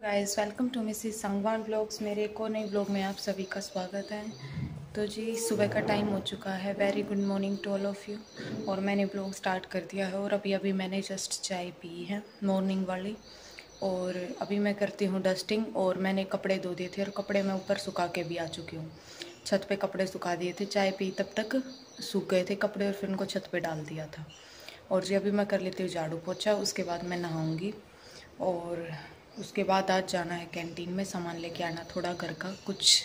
Guys welcome to Mrs Sangwan blogs. मेरे एक और नए ब्लॉग में आप सभी का स्वागत है। तो जी सुबह का टाइम हो चुका है। Very good morning to all of you. और मैंने ब्लॉग स्टार्ट कर दिया है और अभी अभी मैंने जस्ट चाय पी है मॉर्निंग वाली। और अभी मैं करती हूँ डस्टिंग। और मैंने कपड़े धो दिए थे और कपड़े मैं ऊपर सुखा के भी आ चुकी हूँ। छत पे कपड़े सुखा दिए थे, चाय पी तब तक सूख गए थे कपड़े और फिर उनको छत पे डाल दिया था। और जी अभी मैं कर लेती हूँ झाड़ू पोछा, उसके बाद मैं नहाऊँगी। और उसके बाद आज जाना है कैंटीन में सामान लेके आना, थोड़ा घर का कुछ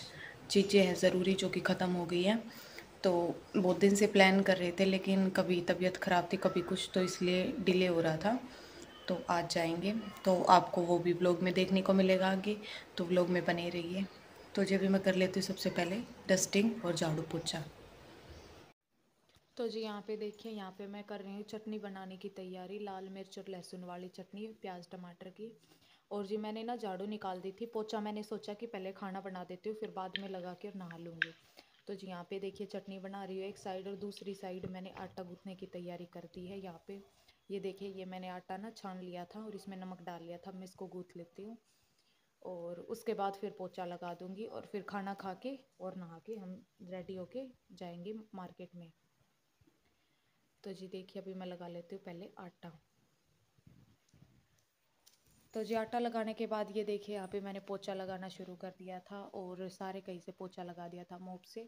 चीज़ें हैं ज़रूरी जो कि ख़त्म हो गई हैं। तो बहुत दिन से प्लान कर रहे थे लेकिन कभी तबीयत ख़राब थी कभी कुछ, तो इसलिए डिले हो रहा था। तो आज जाएंगे, तो आपको वो भी ब्लॉग में देखने को मिलेगा आगे, तो ब्लॉग में बने रहिए। तो जब भी मैं कर लेती हूँ सबसे पहले डस्टिंग और झाड़ू पोछा। तो जी यहाँ पे देखिए, यहाँ पे मैं कर रही हूँ चटनी बनाने की तैयारी, लाल मिर्च और लहसुन वाली चटनी, प्याज टमाटर की। और जी मैंने ना झाड़ू निकाल दी थी, पोछा मैंने सोचा कि पहले खाना बना देती हूँ फिर बाद में लगा के और नहा लूँगी। तो जी यहाँ पे देखिए चटनी बना रही हूँ एक साइड, और दूसरी साइड मैंने आटा गूँथने की तैयारी कर दी है। यहाँ पे ये देखिए, ये मैंने आटा ना छान लिया था और इसमें नमक डाल लिया था। मैं इसको गूँथ लेती हूँ और उसके बाद फिर पोछा लगा दूँगी और फिर खाना खा के और नहा के हम रेडी होके जाएंगे मार्केट में। तो जी देखिए अभी मैं लगा लेती हूँ पहले आटा। तो जी आटा लगाने के बाद ये देखिए यहाँ पे मैंने पोछा लगाना शुरू कर दिया था और सारे कहीं से पोछा लगा दिया था मोप से।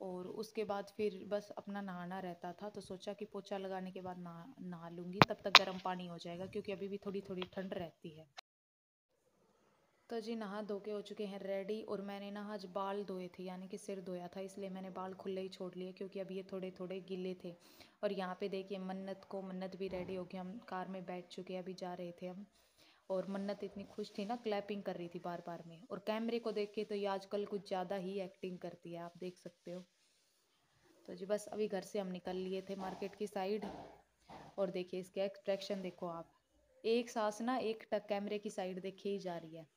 और उसके बाद फिर बस अपना नहाना रहता था, तो सोचा कि पोछा लगाने के बाद नहा लूँगी, तब तक गर्म पानी हो जाएगा क्योंकि अभी भी थोड़ी थोड़ी ठंड रहती है। तो जी नहा धो के हो चुके हैं रेडी। और मैंने ना आज बाल धोए थे, यानी कि सिर धोया था, इसलिए मैंने बाल खुले ही छोड़ लिए क्योंकि अभी ये थोड़े थोड़े गीले थे। और यहाँ पे देखिए मन्नत भी रेडी हो गई, हम कार में बैठ चुके, अभी जा रहे थे हम। और मन्नत इतनी खुश थी ना, क्लैपिंग कर रही थी बार बार में। और कैमरे को देख के तो ये आजकल कुछ ज़्यादा ही एक्टिंग करती है, आप देख सकते हो। तो जी बस अभी घर से हम निकल लिए थे मार्केट की साइड। और देखिए इसके एक्सप्रेशन देखो आप, एक सांस ना एक टक कैमरे की साइड देखे ही जा रही है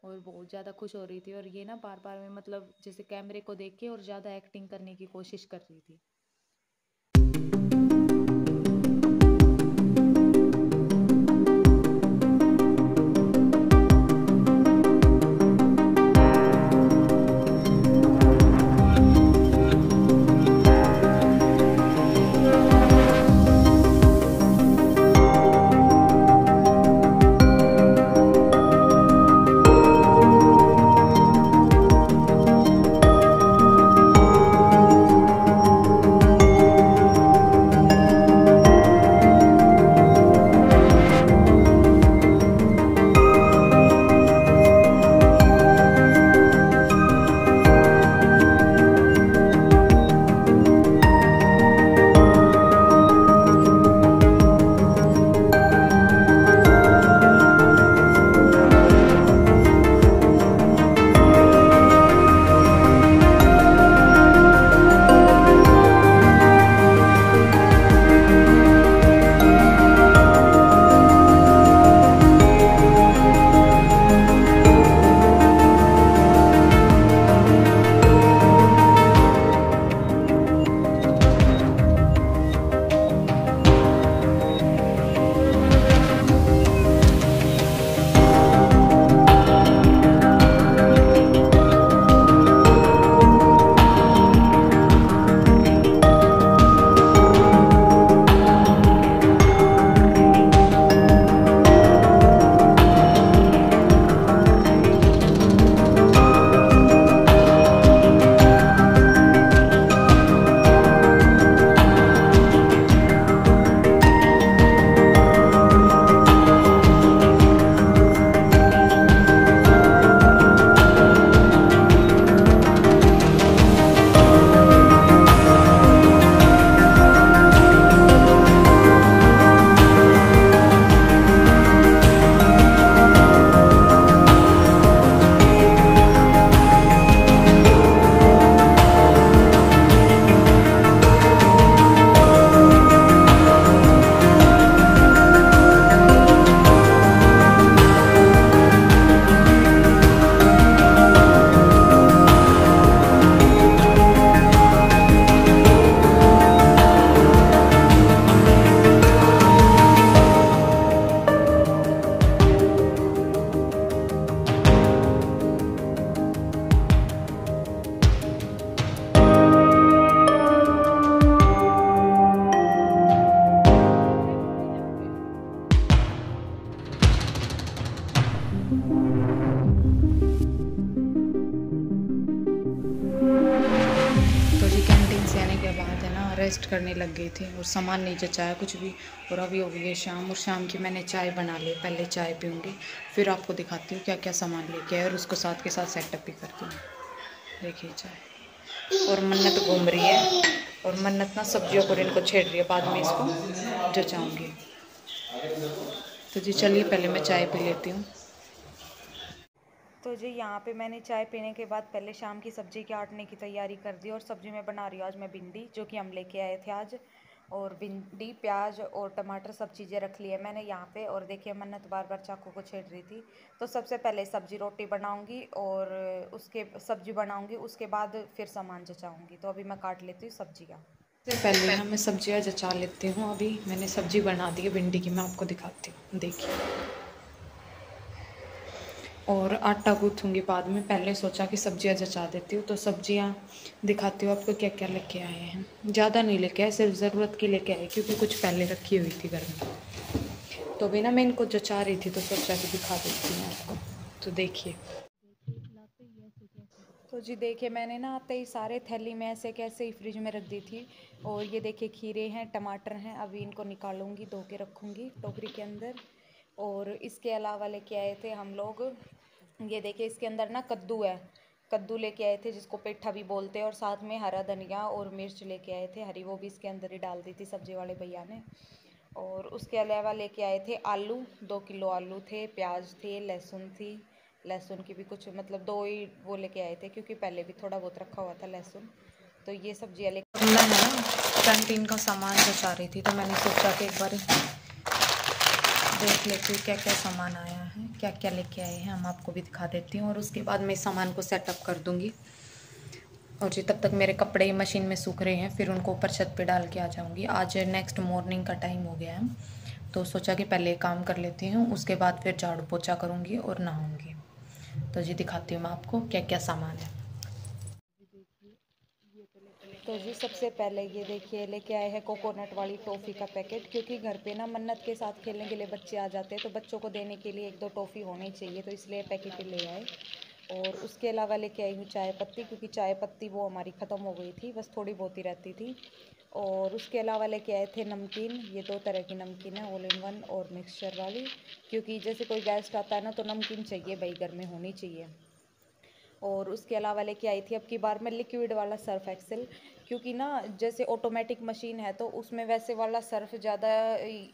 और बहुत ज़्यादा खुश हो रही थी। और ये ना बार बार में मतलब जैसे कैमरे को देख के और ज़्यादा एक्टिंग करने की कोशिश कर रही थी। तो जी कैंटीन से आने के बाद है ना रेस्ट करने लग गई थी और सामान नहीं जचाया कुछ भी। और अभी हो गई शाम और शाम की मैंने चाय बना ली। पहले चाय पीऊँगी फिर आपको दिखाती हूँ क्या क्या सामान लेके आए और उसको साथ के साथ सेटअप भी करती हूँ। देखिए चाय। और मन्नत घूम रही है और मन्नत ना सब्जियों को इनको छेड़ रही है, बाद में इसको जचाऊँगी। तो जी चलिए पहले मैं चाय पी लेती हूँ। तो जी यहाँ पे मैंने चाय पीने के बाद पहले शाम की सब्ज़ी काटने की तैयारी कर दी। और सब्ज़ी में बना रही हूँ आज मैं भिंडी, जो कि हम लेके आए थे आज। और भिंडी, प्याज और टमाटर सब चीज़ें रख ली है मैंने यहाँ पे। और देखिए मन्नत बार बार चाकू को छेड़ रही थी। तो सबसे पहले सब्ज़ी रोटी बनाऊँगी और उसके सब्ज़ी बनाऊँगी, उसके बाद फिर सामान जचाऊँगी। तो अभी मैं काट लेती हूँ सब्जियाँ। सबसे पहले ना मैं सब्जियाँ जचा लेती हूँ। अभी मैंने सब्ज़ी बना दी है भिंडी की, मैं आपको दिखाती हूँ, देखिए। और आटा गूँथूँगी बाद में, पहले सोचा कि सब्जियां जचा देती हूँ। तो सब्जियां दिखाती हूँ आपको क्या क्या लेके आए हैं। ज़्यादा नहीं लेके आए, सिर्फ ज़रूरत की लेके आए क्योंकि कुछ पहले रखी हुई थी घर में। तो अभी ना मैं इनको जचा रही थी तो सोचा कि दिखा देती हूँ आपको। तो देखिए। तो जी देखिए मैंने ना आते ही सारे थैली में ऐसे कैसे ही फ्रिज में रख दी थी। और ये देखिए खीरे हैं, टमाटर हैं, अभी इनको निकालूंगी, धो के रखूँगी टोकरी के अंदर। और इसके अलावा लेके आए थे हम लोग, ये देखिए इसके अंदर ना कद्दू है। कद्दू लेके आए थे जिसको पेठा भी बोलते हैं। और साथ में हरा धनिया और मिर्च लेके आए थे हरी, वो भी इसके अंदर ही डाल दी थी सब्जी वाले भैया ने। और उसके अलावा लेके आए थे आलू, 2 किलो आलू थे, प्याज थे, लहसुन थी। लहसुन की भी कुछ मतलब 2 ही वो लेके आए थे क्योंकि पहले भी थोड़ा बहुत रखा हुआ था लहसुन। तो ये सब्जियाँ लेकर मैं ना कैंटीन का सामान बचा रही थी। तो मैंने सोचा कि एक बार देख लेती हूँ क्या क्या सामान आया है, क्या क्या लेके आए हैं, हम आपको भी दिखा देती हूँ। और उसके बाद मैं सामान को सेटअप कर दूँगी। और जी तब तक मेरे कपड़े मशीन में सूख रहे हैं, फिर उनको ऊपर छत पे डाल के आ जाऊँगी। आज नेक्स्ट मॉर्निंग का टाइम हो गया है, तो सोचा कि पहले काम कर लेती हूँ, उसके बाद फिर झाड़ू पोछा करूँगी और नहाऊँगी। तो जी दिखाती हूँ मैं आपको क्या क्या सामान है। तो जी सबसे पहले ये देखिए लेके आए हैं कोकोनट वाली टॉफ़ी का पैकेट, क्योंकि घर पे ना मन्नत के साथ खेलने के लिए बच्चे आ जाते हैं, तो बच्चों को देने के लिए 1-2 टॉफ़ी होनी चाहिए, तो इसलिए पैकेट ले आए। और उसके अलावा लेके आई हूँ चाय पत्ती, क्योंकि चाय पत्ती वो हमारी ख़त्म हो गई थी, बस थोड़ी बहुत ही रहती थी। और उसके अलावा लेके आए थे नमकीन, ये 2 तरह की नमकीन है, ऑल इन वन और मिक्सचर वाली। क्योंकि जैसे कोई गेस्ट आता है ना तो नमकीन चाहिए भाई, घर में होनी चाहिए। और उसके अलावा लेके आई थी अब की बार मैं लिक्विड वाला सर्फ एक्सेल, क्योंकि ना जैसे ऑटोमेटिक मशीन है तो उसमें वैसे वाला सर्फ ज़्यादा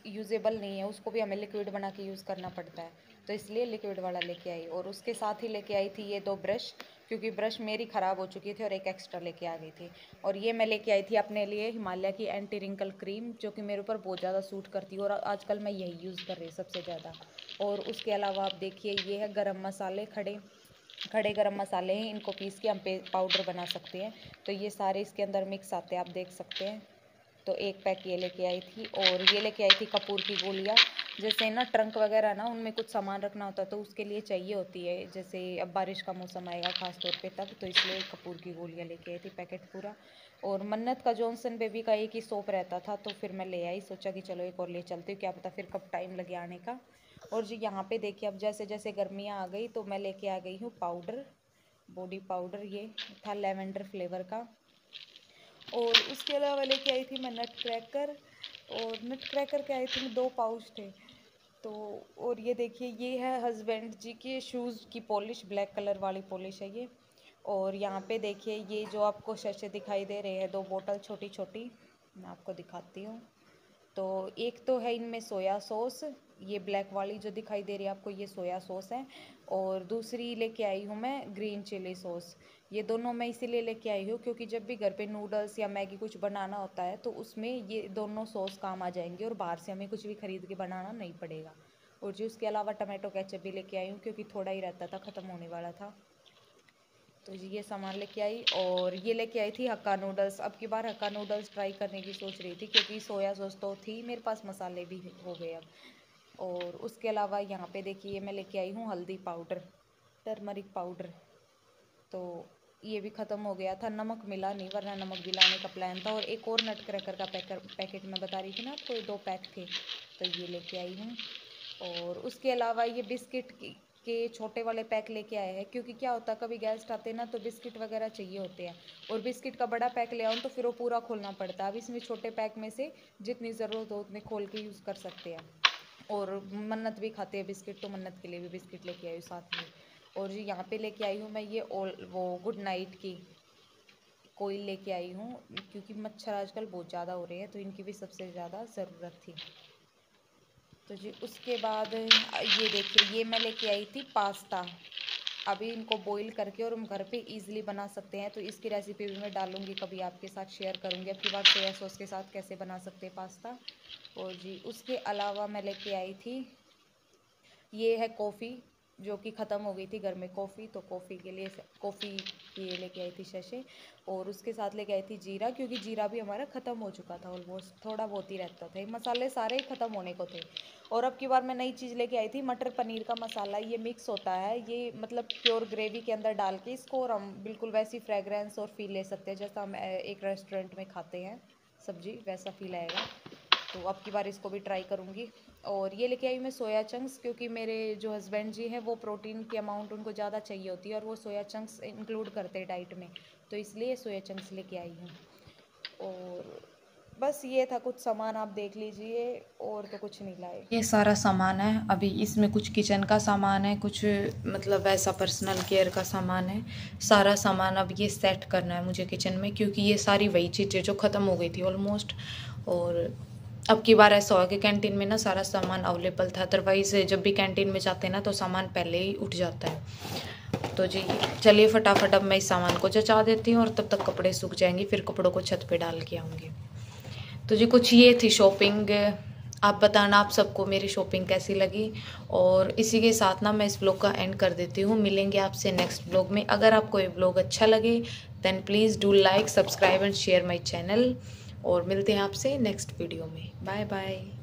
यूज़ेबल नहीं है, उसको भी हमें लिक्विड बना के यूज़ करना पड़ता है, तो इसलिए लिक्विड वाला लेके आई। और उसके साथ ही लेके आई थी ये 2 ब्रश, क्योंकि ब्रश मेरी ख़राब हो चुकी थी और एक एक्स्ट्रा लेके आ गई थी। और ये मैं लेके आई थी अपने लिए हिमालय की एंटी रिंकल क्रीम, जो कि मेरे ऊपर बहुत ज़्यादा सूट करती है और आजकल मैं यही यूज़ कर रही हूँ सबसे ज़्यादा। और उसके अलावा आप देखिए ये है गरम मसाले, खड़े खड़े गरम मसाले हैं, इनको पीस के हम पाउडर बना सकते हैं। तो ये सारे इसके अंदर मिक्स आते हैं, आप देख सकते हैं। तो एक पैक ये लेके आई थी। और ये लेके आई थी कपूर की गोलियाँ, जैसे ना ट्रंक वगैरह ना उनमें कुछ सामान रखना होता है तो उसके लिए चाहिए होती है, जैसे अब बारिश का मौसम आएगा खास तौर पे तब, तो इसलिए कपूर की गोलियाँ लेके आई थी पैकेट पूरा। और मन्नत का जॉनसन बेबी का एक ही सोप रहता था, तो फिर मैं ले आई, सोचा कि चलो एक और ले चलती हूँ, क्या पता फिर कब टाइम लगे आने का। और जी यहाँ पे देखिए अब जैसे जैसे गर्मियाँ आ गई तो मैं लेके आ गई हूँ पाउडर, बॉडी पाउडर, ये था लेवेंडर फ्लेवर का। और उसके अलावा लेके आई थी मैं नट क्रैकर, और नट क्रैकर के आई थिंक 2 पाउच थे। तो और ये देखिए ये है हस्बैंड जी के शूज़ की पॉलिश, ब्लैक कलर वाली पॉलिश है ये। और यहाँ पे देखिए ये जो आपको शैशे दिखाई दे रहे हैं, 2 बोतल छोटी छोटी, मैं आपको दिखाती हूँ। तो एक तो है इनमें सोया सॉस, ये ब्लैक वाली जो दिखाई दे रही है आपको, ये सोया सॉस है। और दूसरी लेके आई हूँ मैं ग्रीन चिली सॉस। ये दोनों मैं इसीलिए लेके आई हूँ क्योंकि जब भी घर पे नूडल्स या मैगी कुछ बनाना होता है तो उसमें ये दोनों सॉस काम आ जाएंगे और बाहर से हमें कुछ भी खरीद के बनाना नहीं पड़ेगा। और जी उसके अलावा टमाटो केचप भी लेके आई हूँ क्योंकि थोड़ा ही रहता था, ख़त्म होने वाला था। तो जी ये सामान लेके आई। और ये लेके आई थी हक्का नूडल्स, अब की बार हक्का नूडल्स ट्राई करने की सोच रही थी क्योंकि सोया सॉस तो थी मेरे पास, मसाले भी हो गए अब। और उसके अलावा यहाँ पे देखिए मैं लेके आई हूँ हल्दी पाउडर, टर्मरिक पाउडर। तो ये भी ख़त्म हो गया था, नमक मिला नहीं, वरना नमक भी लाने का प्लान था। और एक और नट क्रैकर का पैकेट मैं बता रही थी ना आपको, 2 पैक थे, तो ये लेके आई हूँ। और उसके अलावा ये बिस्किट की के छोटे वाले पैक लेके आए हैं, क्योंकि क्या होता है कभी गेस्ट आते हैं ना तो बिस्किट वगैरह चाहिए होते हैं, और बिस्किट का बड़ा पैक ले आओ तो फिर वो पूरा खोलना पड़ता है। अब इसमें छोटे पैक में से जितनी ज़रूरत हो उतने खोल के यूज़ कर सकते हैं। और मन्नत भी खाते हैं बिस्किट, तो मन्नत के लिए भी बिस्किट लेके आई हूँ साथ में। और जी यहाँ पे लेके आई हूँ मैं ये वो गुड नाइट की कोयल लेके आई हूँ, क्योंकि मच्छर आजकल बहुत ज़्यादा हो रहे हैं तो इनकी भी सबसे ज़्यादा ज़रूरत थी। तो जी उसके बाद ये देखिए, ये मैं लेके आई थी पास्ता। अभी इनको बॉईल करके और हम घर पे इजीली बना सकते हैं, तो इसकी रेसिपी भी मैं डालूंगी, कभी आपके साथ शेयर करूंगी। अब की बार सोया सॉस के साथ कैसे बना सकते हैं पास्ता। और जी उसके अलावा मैं लेके आई थी, ये है कॉफ़ी, जो कि ख़त्म हो गई थी घर में कॉफ़ी, तो कॉफ़ी के लिए कॉफ़ी ये लेके आई थी शशे। और उसके साथ लेके आई थी जीरा, क्योंकि जीरा भी हमारा ख़त्म हो चुका था, ऑलमोस्ट थोड़ा बहुत ही रहता था, मसाले सारे ही ख़त्म होने को थे। और अब की बार मैं नई चीज़ लेके आई थी, मटर पनीर का मसाला। ये मिक्स होता है, ये मतलब प्योर ग्रेवी के अंदर डाल के इसको, और हम बिल्कुल वैसी फ्रेगरेंस और फील ले सकते हैं जैसा हम एक रेस्टोरेंट में खाते हैं सब्जी, वैसा फील आएगा। तो अब की बार इसको भी ट्राई करूँगी। और ये लेके आई मैं सोया चंक्स, क्योंकि मेरे जो हस्बैंड जी हैं वो प्रोटीन की अमाउंट उनको ज़्यादा चाहिए होती है, और वो सोया चंक्स इंक्लूड करते हैं डाइट में, तो इसलिए सोया चंक्स लेके आई हूँ। और बस ये था कुछ सामान, आप देख लीजिए, और तो कुछ नहीं लाए। ये सारा सामान है, अभी इसमें कुछ किचन का सामान है, कुछ मतलब वैसा पर्सनल केयर का सामान है। सारा सामान अब ये सेट करना है मुझे किचन में, क्योंकि ये सारी वही चीज़ें जो ख़त्म हो गई थी ऑलमोस्ट। और अब की बार ऐसा हुआ कि कैंटीन में ना सारा सामान अवेलेबल था, अदरवाइज़ जब भी कैंटीन में जाते हैं ना तो सामान पहले ही उठ जाता है। तो जी चलिए फटाफट अब मैं इस सामान को जचा देती हूँ, और तब तक कपड़े सूख जाएंगे, फिर कपड़ों को छत पे डाल के आऊँगी। तो जी कुछ ये थी शॉपिंग। आप बताना आप सबको मेरी शॉपिंग कैसी लगी। और इसी के साथ ना मैं इस ब्लॉग का एंड कर देती हूँ। मिलेंगे आपसे नेक्स्ट ब्लॉग में। अगर आपको ये ब्लॉग अच्छा लगे then please do like, subscribe and share my channel. और मिलते हैं आपसे नेक्स्ट वीडियो में। Bye bye.